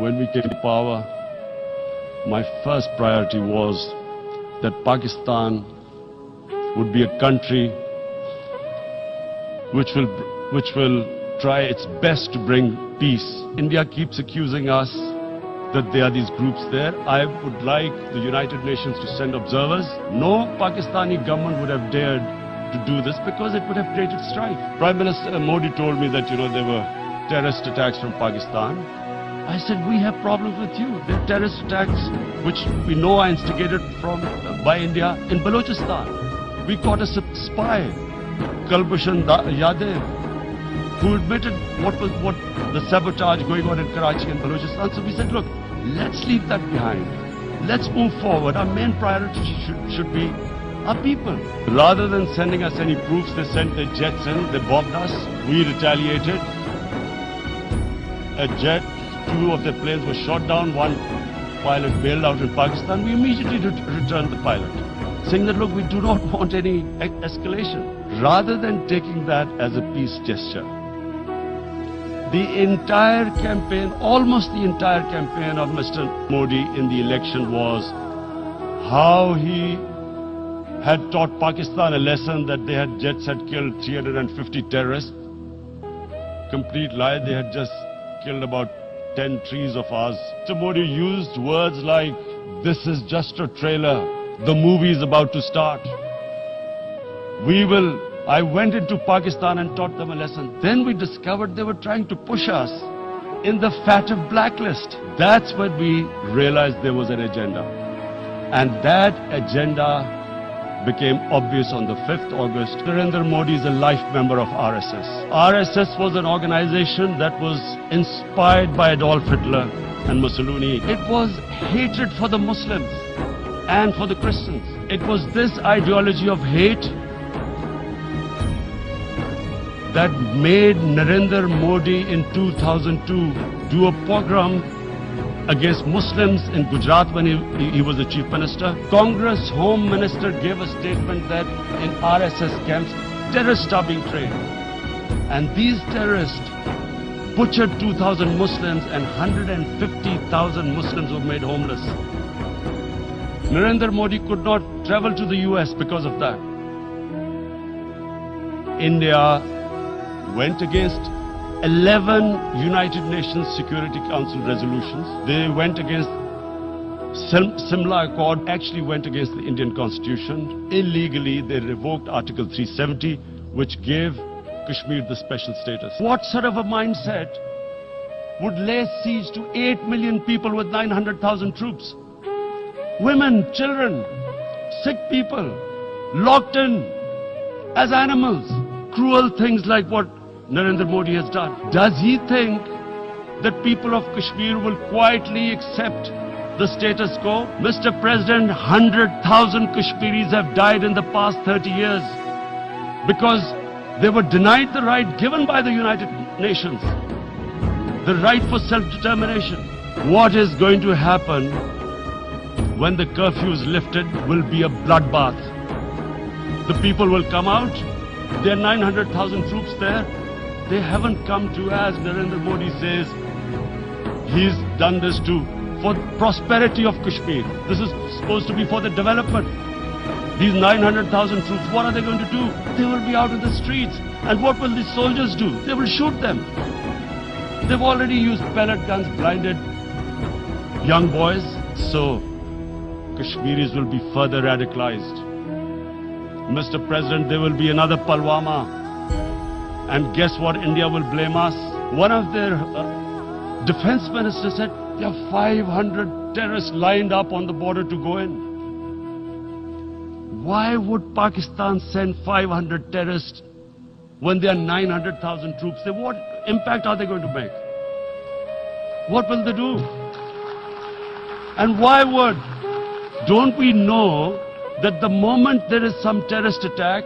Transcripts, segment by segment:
when we came to power, my first priority was that Pakistan would be a country which will try its best to bring peace. India keeps accusing us that there are these groups there. I would like the United Nations to send observers. No Pakistani government would have dared to do this because it would have created strife. Prime Minister Modi told me that, there were terrorist attacks from Pakistan. I said, we have problems with you. There are terrorist attacks which we know are instigated by India in Balochistan. We caught a spy, Kulbhushan Yadav, who admitted what the sabotage going on in Karachi and Balochistan. So we said, look, let's leave that behind. Let's move forward. Our main priority should be our people. Rather than sending us any proofs, they sent their jets in, they bombed us. We retaliated. A jet, 2 of their planes were shot down, 1 pilot bailed out in Pakistan. We immediately returned the pilot, saying that, look, we do not want any escalation. Rather than taking that as a peace gesture, the entire campaign, almost the entire campaign of Mr. Modi in the election was how he had taught Pakistan a lesson that jets had killed 350 terrorists. Complete lie, they had just killed about 10 trees of ours. Mr. Modi used words like, this is just a trailer, the movie is about to start. I went into Pakistan and taught them a lesson. Then we discovered they were trying to push us in the FATF blacklist. That's when we realized there was an agenda. And that agenda became obvious on the 5th August. Narendra Modi is a life member of RSS. RSS was an organization that was inspired by Adolf Hitler and Mussolini. It was hatred for the Muslims and for the Christians. It was this ideology of hate that made Narendra Modi in 2002 do a pogrom against Muslims in Gujarat when he was the chief minister. Congress Home Minister gave a statement that in RSS camps, terrorists are being trained. And these terrorists butchered 2,000 Muslims and 150,000 Muslims were made homeless. Narendra Modi could not travel to the US because of that. India went against 11 United Nations Security Council resolutions. They went against Simla Accord, actually went against the Indian Constitution. Illegally, they revoked Article 370, which gave Kashmir the special status. What sort of a mindset would lay siege to 8 million people with 900,000 troops? Women, children, sick people, locked in as animals. Cruel things like what Narendra Modi has done. Does he think that people of Kashmir will quietly accept the status quo? Mr. President, 100,000 Kashmiris have died in the past 30 years because they were denied the right given by the United Nations, the right for self-determination. What is going to happen when the curfew is lifted will be a bloodbath. The people will come out. There are 900,000 troops there. They haven't come to, as Narendra Modi says, he's done this for prosperity of Kashmir. This is supposed to be for the development. These 900,000 troops, what are they going to do? They will be out in the streets. And what will the soldiers do? They will shoot them. They've already used pellet guns, blinded young boys. So Kashmiris will be further radicalized. Mr. President, there will be another Pulwama. And guess what? India will blame us. One of their defense ministers said, there are 500 terrorists lined up on the border to go in. Why would Pakistan send 500 terrorists when there are 900,000 troops? What impact are they going to make? What will they do? And why would? Don't we know that the moment there is some terrorist attack,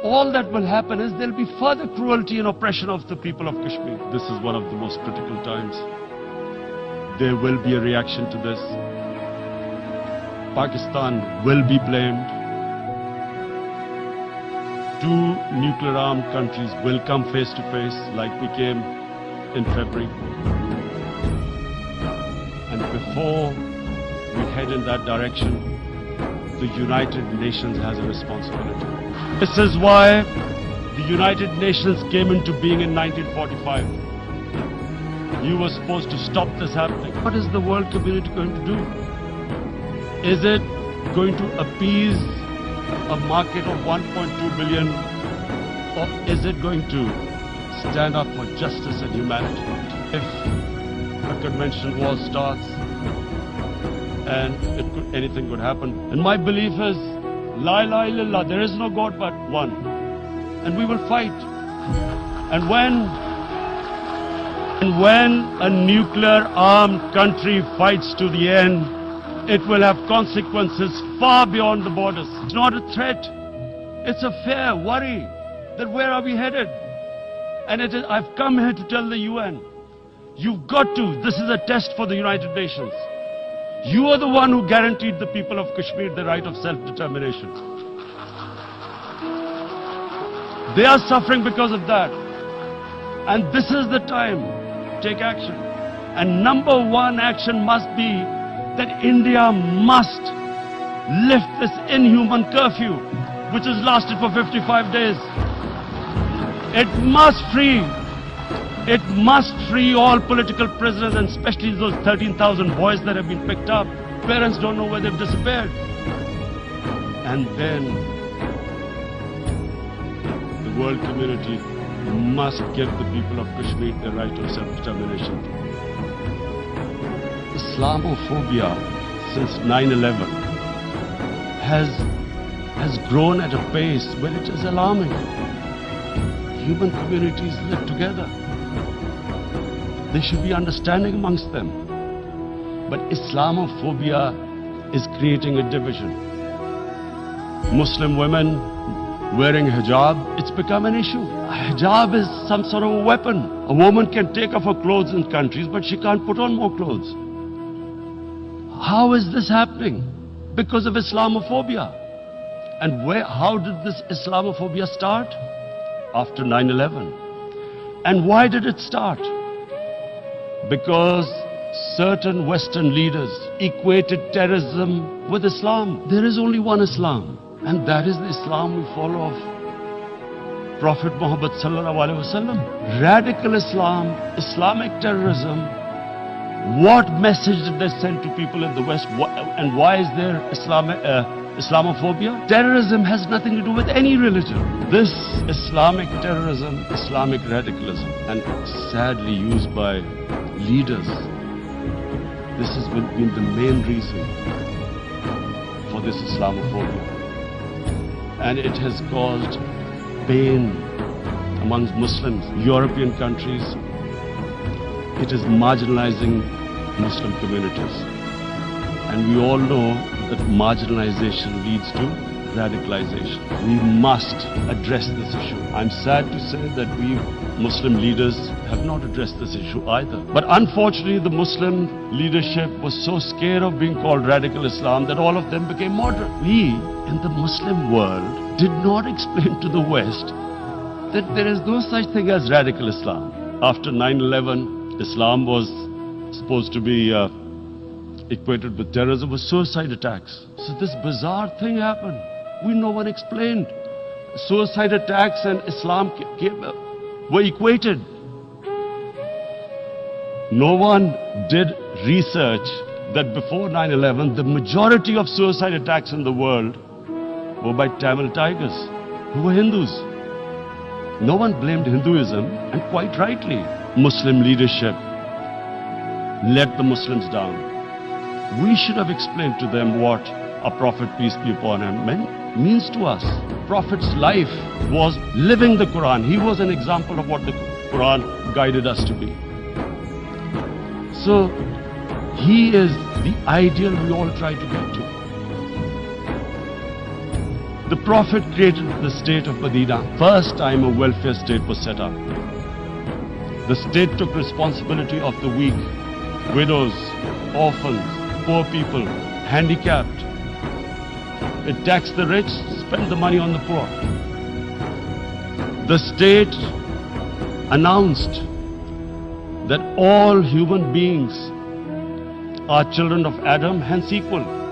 all that will happen is there will be further cruelty and oppression of the people of Kashmir. This is one of the most critical times. There will be a reaction to this. Pakistan will be blamed. 2 nuclear-armed countries will come face to face like we came in February. before we head in that direction, the United Nations has a responsibility. This is why the United Nations came into being in 1945. You were supposed to stop this happening. What is the world community going to do? Is it going to appease a market of 1.2 billion, or is it going to stand up for justice and humanity? If a conventional war starts and anything could happen. And my belief is, La ilaha illallah, there is no God but one. And we will fight. And when a nuclear armed country fights to the end, it will have consequences far beyond the borders. It's not a threat. It's a fair worry that where are we headed? And I've come here to tell the UN, you've got to. This is a test for the United Nations. You are the one who guaranteed the people of Kashmir the right of self-determination. They are suffering because of that. And this is the time to take action. And number one action must be that India must lift this inhuman curfew, which has lasted for 55 days. It must free all political prisoners, and especially those 13,000 boys that have been picked up. Parents don't know where they've disappeared. And then the world community must give the people of Kashmir the right of self-determination. Islamophobia since 9/11 has grown at a pace where it is alarming. Human communities live together. There should be understanding amongst them. But Islamophobia is creating a division. Muslim women wearing hijab, it's become an issue. Hijab is some sort of a weapon. A woman can take off her clothes in countries, but she can't put on more clothes. How is this happening? Because of Islamophobia. And how did this Islamophobia start? After 9/11. And why did it start? Because certain Western leaders equated terrorism with Islam. There is only one Islam, and that is the Islam we follow of Prophet Muhammad sallallahu alaihi wasallam. Radical Islam, Islamic terrorism. What message did they send to people in the West? And why is there Islamophobia? Terrorism has nothing to do with any religion. This Islamic terrorism, Islamic radicalism, and sadly used by leaders, this has been the main reason for this Islamophobia. And it has caused pain amongst Muslims, European countries. It is marginalizing Muslim communities. And we all know that marginalization leads to radicalization. We must address this issue. I'm sad to say that we Muslim leaders have not addressed this issue either. But unfortunately, the Muslim leadership was so scared of being called radical Islam that all of them became moderate. We in the Muslim world did not explain to the West that there is no such thing as radical Islam. After 9/11, Islam was supposed to be equated with terrorism, with suicide attacks. So this bizarre thing happened. No one explained. Suicide attacks and Islam were equated. No one did research that before 9/11, the majority of suicide attacks in the world were by Tamil Tigers, who were Hindus. No one blamed Hinduism, and quite rightly. Muslim leadership let the Muslims down. We should have explained to them what a prophet, peace be upon him, means to us. Prophet's life was living the Quran. He was an example of what the Quran guided us to be. So he is the ideal we all try to get to. The Prophet created the state of Medina. First time a welfare state was set up. The state took responsibility of the weak, widows, orphans, poor people, handicapped. It taxed the rich, spent the money on the poor. The state announced that all human beings are children of Adam, hence equal.